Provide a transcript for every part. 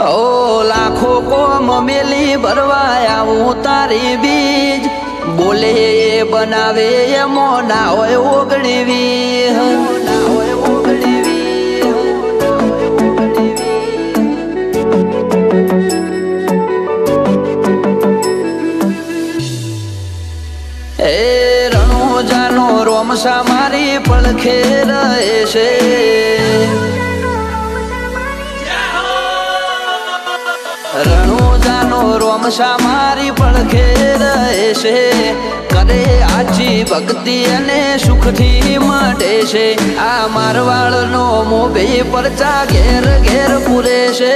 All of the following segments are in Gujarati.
ઓ લાખો કોમ મેલી ભરવા આવું તારી બીજ બોલે એ બનાવે એમો ના હોય ઓગણીવી ના હોય ઓગણીવી એ રણોજાનો રોમસા મારી પડખે રહે છે રણોજાનો રોમસા મારી પડખે રહે છે કરે આજી ભક્તિ અને સુખથી મળે છે આ મારવાડનો મોભે પરચા ઘેર ઘેર પૂરે છે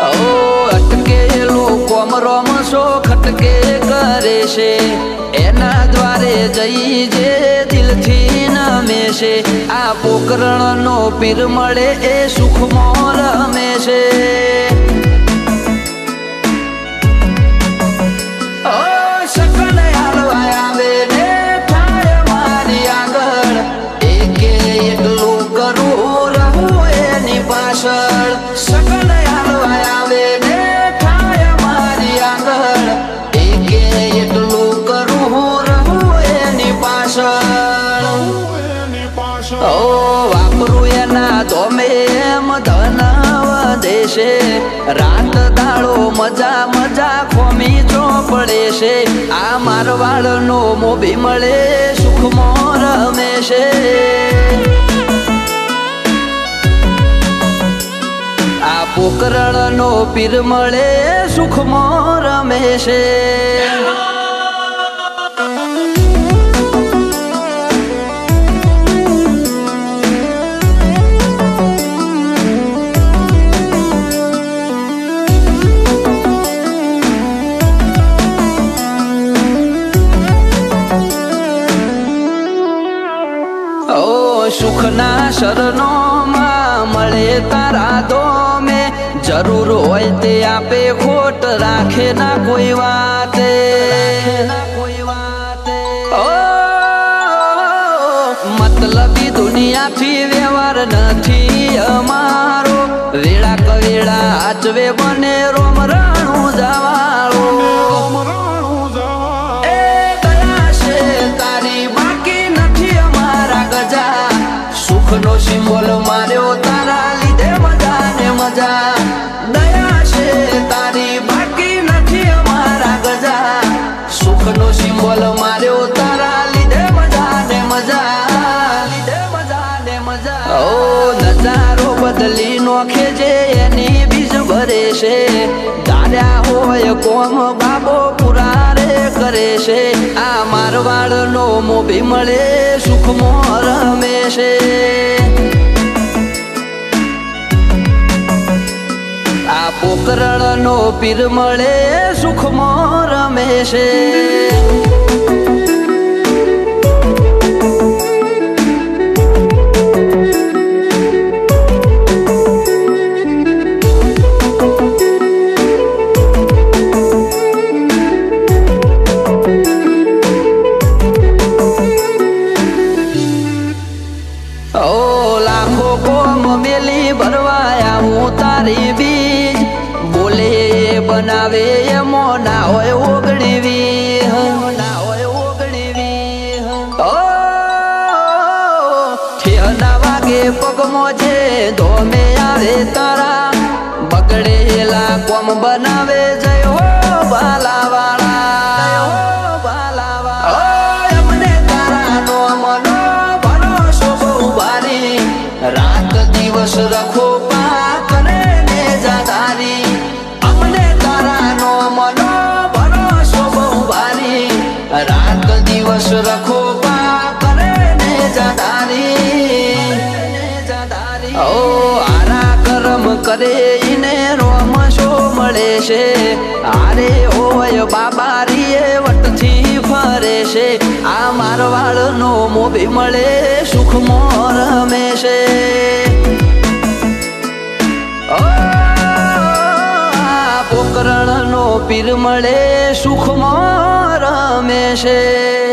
ઓ અટકેલો કોમ રોમસો ખટકે કરે છે એના દ્વારે જઈ જે દિલથી નમે છે આ પોકરણનો પીર મળે એ સુખમાં રમે છે સકન હાલવા આવે ને થાય મારી આગળ એકે એકલું કરું રહું એની પાછળ સકન હાલવા આવે ને થાય મારી આગળ એકે એકલું કરું રહું એની પાછળ ઓ વાપરું એના ધોમે એમ ધન વધે છે રાત દાડો મજા મજા ખોમી ચોપડે છે આ મારવાડનો મોભી મળે સુખમાં રમે છે આ પોકરણનો પીર મળે સુખમાં રમે છે સુખના શરણો માં મળે તારા દોમે જરૂર હોય તે આપે ખોટ રાખે ના કોઈ વાતે ઓ મતલબી દુનિયાથી વ્યવહાર નથી અમારો વેળા કવેળા આચવે બને રોમ રણું જવાળો સુખનો સિમ્બોલ માર્યો તારા લીધે મજા ને મજા દયા છે તારી બાકી નથી અમારા ગજા સુખનો સિમ્બોલ માર્યો તારા લીધે મજા ને મજા લીધે મજા ને મજા ઓ નજારો બદલી નોખે જે એની બીજ ભરે છે ધાર્યા હોય કોમ બાબો પુરા રે કરે છે આ મારવાડનો મોભી મળે સુખમાં રમે છે આ પોકરણનો પીર મળે સુખમાં રમે છે બનાવે એમો ના હોય ઓગણીવી ના હોય ઓગણીવી ઓ ઠેના વાગે પગમાં જે ધોમે આવે તારા બગડેલા કોમ બનાવે જય હો બાલાવાળા એમને તારા નો મનો ભરોસો બહુ ભારી રાત દિવસ રખો પા કરે ને જાધારી રાત દિવસ રખો પા કરે ને જાધારી ઓ આરા કરમ કરે ઈને રોમશો મળે છે આરે હોય બાબારી એ વટથી ફરે છે આ મારવાડનો મોભી મળે સુખમાં રમે છે પોકરણનો પીર મળે સુખમાં રમે છે